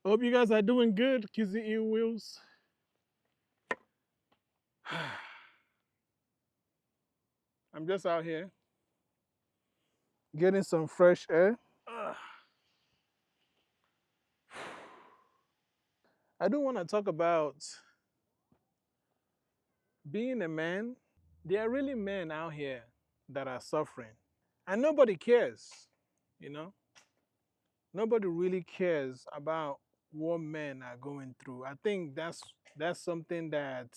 Hope you guys are doing good, Kizzy Ear Wheels. I'm just out here getting some fresh air. Ugh. I do want to talk about being a man. There are really men out here that are suffering, and nobody cares, you know? Nobody really cares about what men are going through. I think that's something that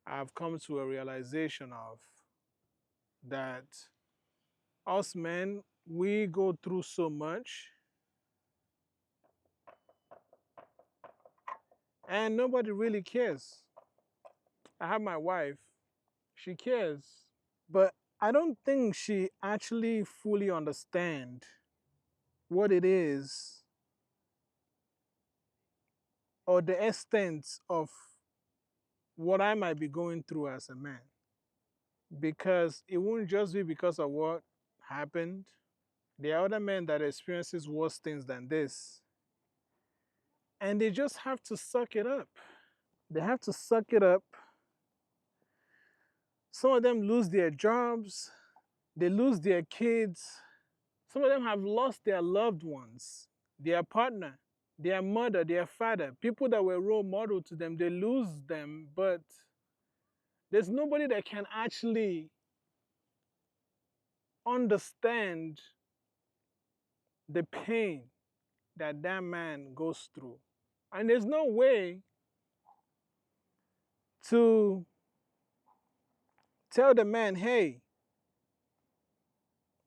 I've come to a realization of, that us men, we go through so much and nobody really cares. I have my wife, she cares, but I don't think she actually fully understands what it is or the extent of what I might be going through as a man. Because it won't just be because of what happened. There are other men that experiences worse things than this. And they just have to suck it up. They have to suck it up. Some of them lose their jobs, they lose their kids. Some of them have lost their loved ones, their partner, their mother, their father, people that were role model to them. They lose them, but there's nobody that can actually understand the pain that that man goes through. And there's no way to tell the man, hey,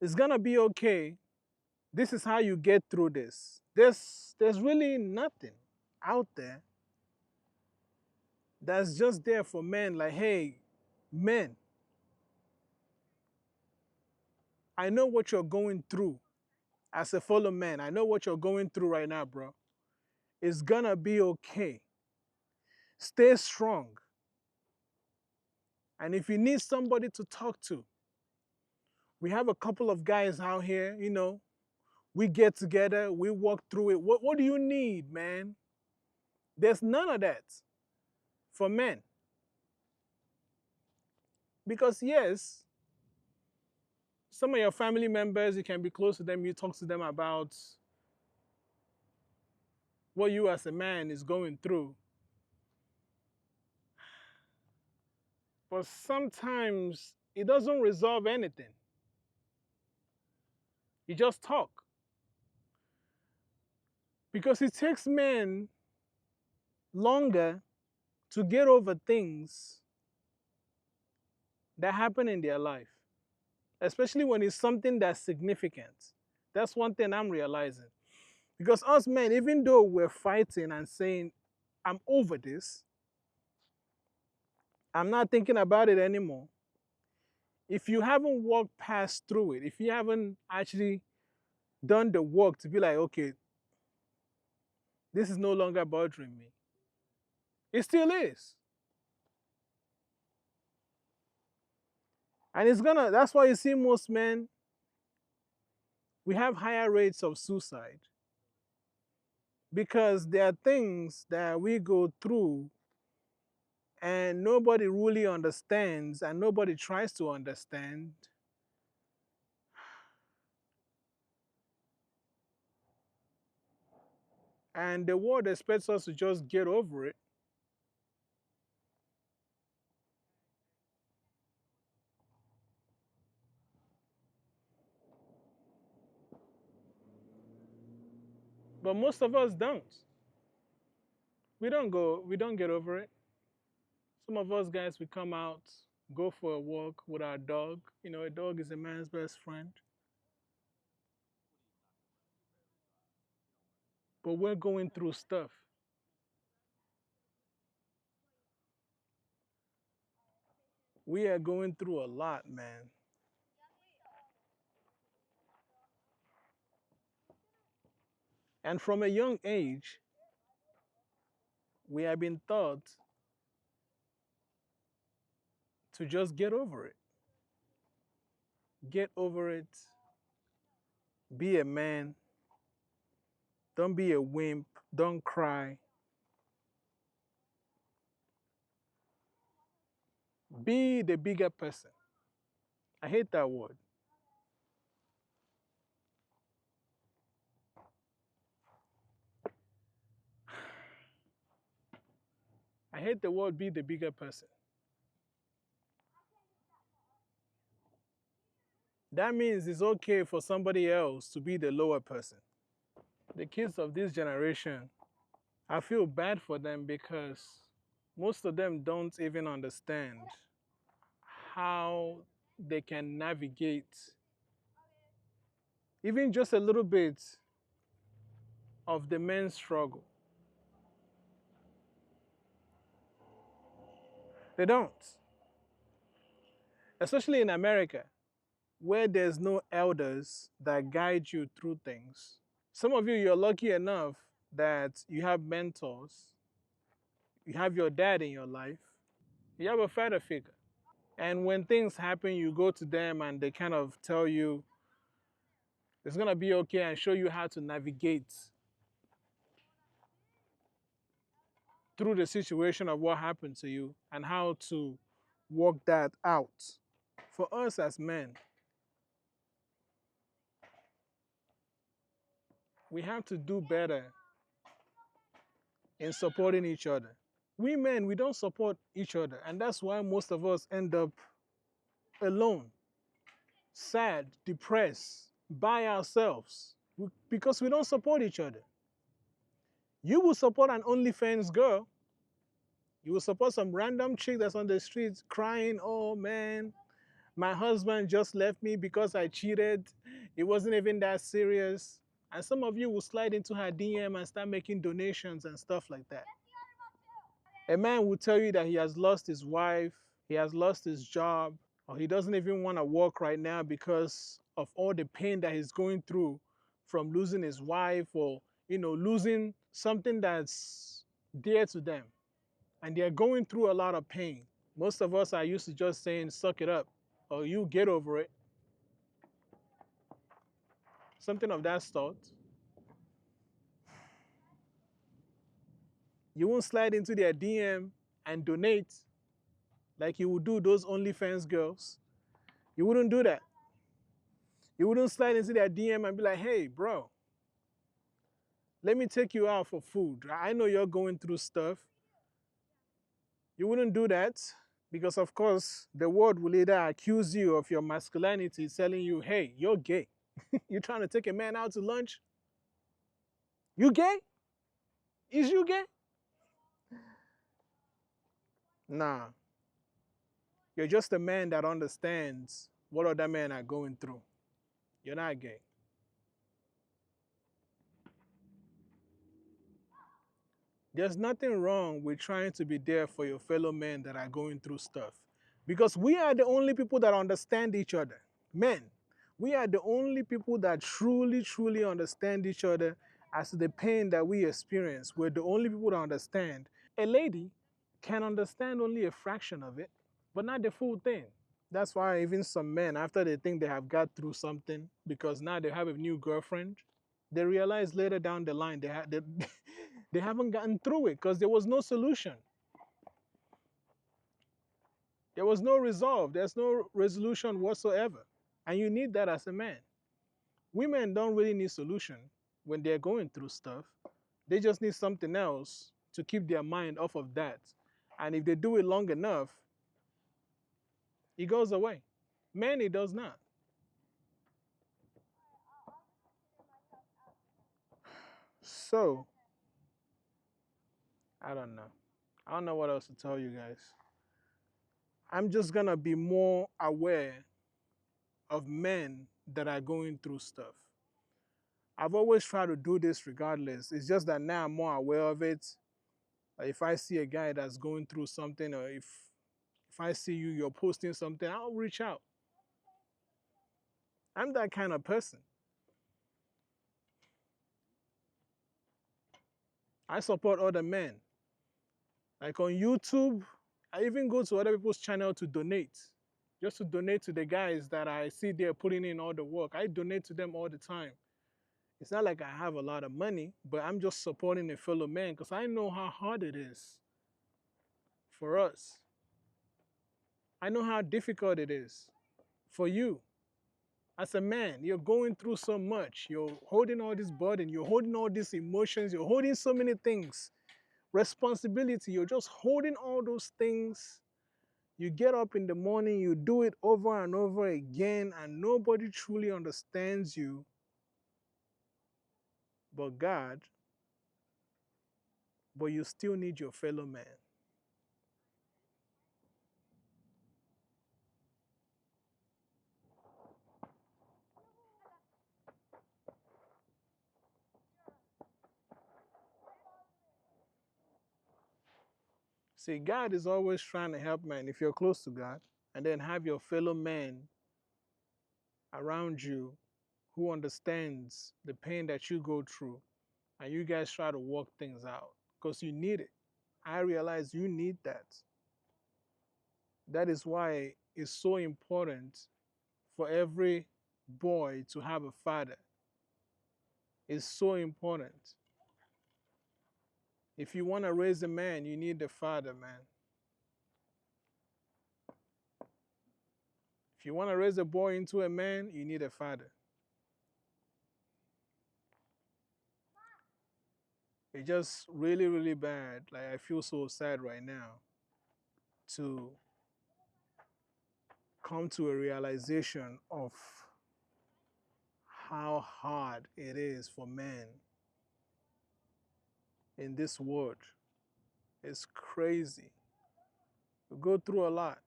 it's gonna be okay. This is how you get through this. There's really nothing out there that's just there for men. Like, hey, men, I know what you're going through as a fellow man. I know what you're going through right now, bro. It's gonna be okay. Stay strong. And if you need somebody to talk to, we have a couple of guys out here, we get together, we walk through it. What do you need, man? There's none of that for men. Because, yes, some of your family members, you can be close to them, you talk to them about what you as a man is going through. But sometimes it doesn't resolve anything. You just talk. Because it takes men longer to get over things that happen in their life, especially when it's something that's significant. That's one thing I'm realizing. Because us men, even though we're fighting and saying, I'm over this, I'm not thinking about it anymore. If you haven't walked past through it, if you haven't actually done the work to be like, okay, this is no longer bothering me, it still is. And that's why you see most men, we have higher rates of suicide. Because there are things that we go through and nobody really understands and nobody tries to understand. And the world expects us to just get over it. But most of us don't. We don't get over it. Some of us guys, we come out, go for a walk with our dog. A dog is a man's best friend. But we're going through stuff. We are going through a lot, man. And from a young age, we have been taught to just get over it. Get over it. Be a man. Don't be a wimp. Don't cry. Be the bigger person. I hate that word. I hate the word be the bigger person. That means it's okay for somebody else to be the lower person. The kids of this generation, I feel bad for them because most of them don't even understand how they can navigate even just a little bit of the men's struggle. They don't. Especially in America, where there's no elders that guide you through things. Some of you, you're lucky enough that you have mentors, you have your dad in your life, you have a father figure. And when things happen, you go to them and they kind of tell you it's going to be okay and show you how to navigate through the situation of what happened to you and how to work that out. For us as men, we have to do better in supporting each other. We men, we don't support each other, and that's why most of us end up alone, sad, depressed, by ourselves, because we don't support each other. You will support an OnlyFans girl. You will support some random chick that's on the streets crying, oh man, my husband just left me because I cheated. It wasn't even that serious. And some of you will slide into her DM and start making donations and stuff like that. A man will tell you that he has lost his wife, he has lost his job, or he doesn't even want to work right now because of all the pain that he's going through from losing his wife or, losing something that's dear to them. And they're going through a lot of pain. Most of us are used to just saying, suck it up, or you get over it. Something of that sort. You won't slide into their DM and donate like you would do those OnlyFans girls. You wouldn't do that. You wouldn't slide into their DM and be like, hey, bro, let me take you out for food. I know you're going through stuff. You wouldn't do that because, of course, the world will either accuse you of your masculinity, telling you, hey, you're gay. You're trying to take a man out to lunch? You gay? Is you gay? Nah. You're just a man that understands what other men are going through. You're not gay. There's nothing wrong with trying to be there for your fellow men that are going through stuff. Because we are the only people that understand each other. Men, we are the only people that truly, truly understand each other as to the pain that we experience. We're the only people that understand. A lady can understand only a fraction of it, but not the full thing. That's why even some men, after they think they have got through something, because now they have a new girlfriend, they realize later down the line they haven't gotten through it because there was no solution. There was no resolve. There's no resolution whatsoever. And you need that as a man. Women don't really need solution when they're going through stuff. They just need something else to keep their mind off of that. And if they do it long enough, it goes away. Men, it does not. So, I don't know. I don't know what else to tell you guys. I'm just going to be more aware of men that are going through stuff. I've always tried to do this regardless. It's just that now I'm more aware of it. If I see a guy that's going through something, or if I see you're posting something, I'll reach out. I'm that kind of person. I support other men. Like on YouTube, I even go to other people's channel to donate. Just to donate to the guys that I see they're putting in all the work. I donate to them all the time. It's not like I have a lot of money, but I'm just supporting a fellow man because I know how hard it is for us. I know how difficult it is for you. As a man, you're going through so much. You're holding all this burden. You're holding all these emotions. You're holding so many things. Responsibility. You're just holding all those things. You get up in the morning, you do it over and over again, and nobody truly understands you but God, but you still need your fellow man. See, God is always trying to help man if you're close to God, and then have your fellow man around you who understands the pain that you go through, and you guys try to work things out because you need it. I realize you need that. That is why it's so important for every boy to have a father. It's so important. If you want to raise a man, you need the father, man. If you want to raise a boy into a man, you need a father. It's just really, really bad. Like, I feel so sad right now to come to a realization of how hard it is for men in this world. It's crazy. We go through a lot.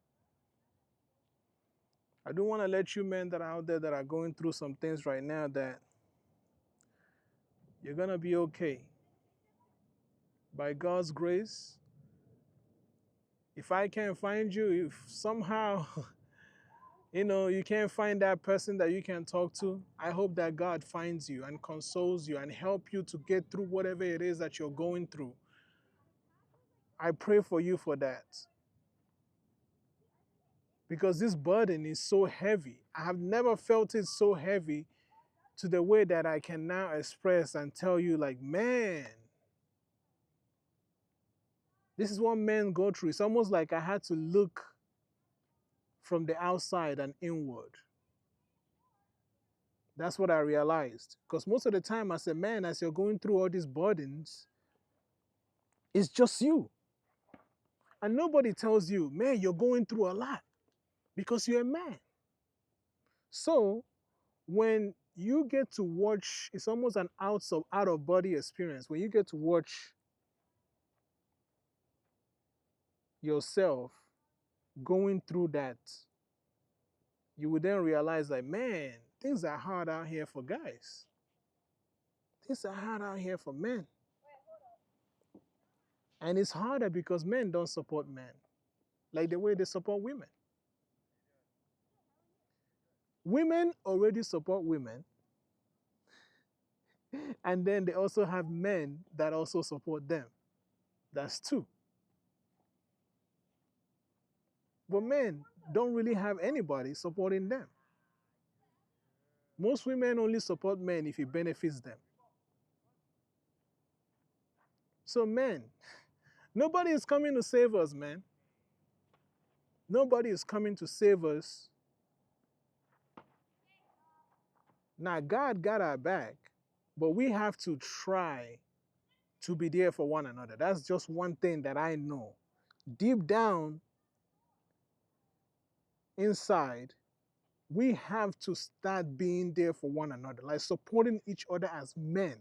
I do want to let you men that are out there that are going through some things right now that you're going to be okay. By God's grace, if I can't find you, if somehow you can't find that person that you can talk to, I hope that God finds you and consoles you and help you to get through whatever it is that you're going through. I pray for you for that. Because this burden is so heavy. I have never felt it so heavy to the way that I can now express and tell you, like, man, this is what men go through. It's almost like I had to look from the outside and inward. That's what I realized. Because most of the time, as a man, as you're going through all these burdens, it's just you. And nobody tells you, man, you're going through a lot because you're a man. So when you get to watch, it's almost an out of body experience. When you get to watch yourself going through that, you would then realize, like, man, things are hard out here for guys. Things are hard out here for men. And it's harder because men don't support men like the way they support women. Women already support women, and then they also have men that also support them. That's two. But men don't really have anybody supporting them. Most women only support men if it benefits them. So men, nobody is coming to save us, man. Nobody is coming to save us. Now, God got our back, but we have to try to be there for one another. That's just one thing that I know. Deep down inside, we have to start being there for one another, like supporting each other as men,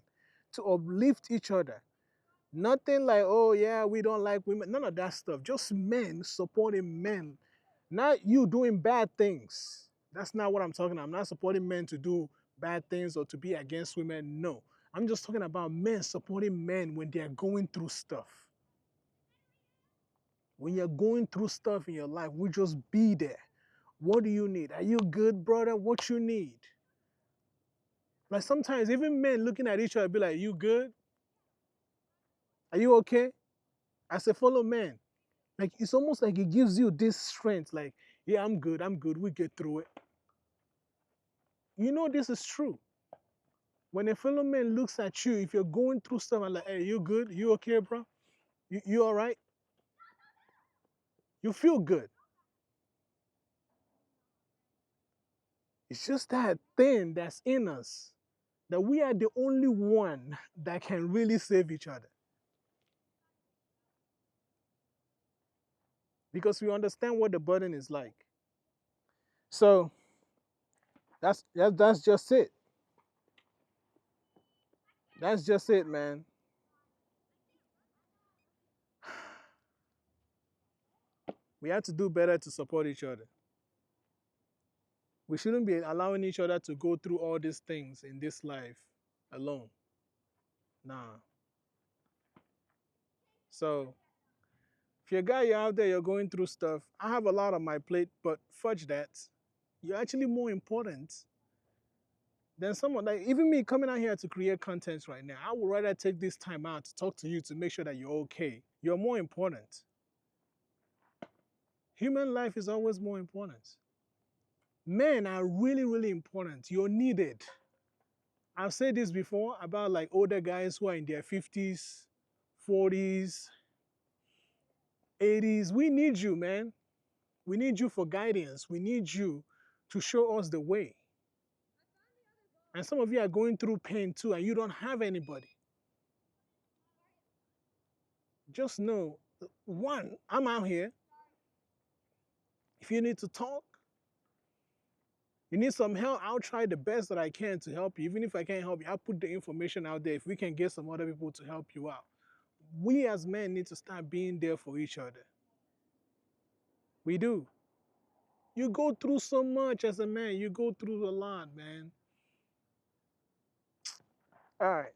to uplift each other. Nothing like, oh yeah, we don't like women. None of that stuff. Just men supporting men. Not you doing bad things. That's not what I'm talking about. I'm not supporting men to do bad things or to be against women. No. I'm just talking about men supporting men when they're going through stuff. When you're going through stuff in your life, we just be there. What do you need? Are you good, brother? What you need? Like sometimes even men looking at each other be like, you good? Are you okay? As a fellow man, like it's almost like it gives you this strength. Like, yeah, I'm good. We get through it. You know this is true. When a fellow man looks at you, if you're going through stuff and like, hey, you good? You okay, bro? You all right? You feel good. It's just that thing that's in us that we are the only one that can really save each other. Because we understand what the burden is like. So that's just it. That's just it, man. We have to do better to support each other. We shouldn't be allowing each other to go through all these things in this life alone. Nah. So if you're a guy, you're out there, you're going through stuff. I have a lot on my plate, but fudge that. You're actually more important than someone like even me coming out here to create content right now. I would rather take this time out to talk to you to make sure that you're okay. You're more important. Human life is always more important. Men are really, really important. You're needed. I've said this before about like older guys who are in their 50s, 40s, 80s. We need you, man. We need you for guidance. We need you to show us the way. And some of you are going through pain too, and you don't have anybody. Just know, one, I'm out here. If you need to talk, you need some help, I'll try the best that I can to help you. Even if I can't help you, I'll put the information out there if we can get some other people to help you out. We as men need to start being there for each other. We do. You go through so much as a man. You go through a lot, man. All right.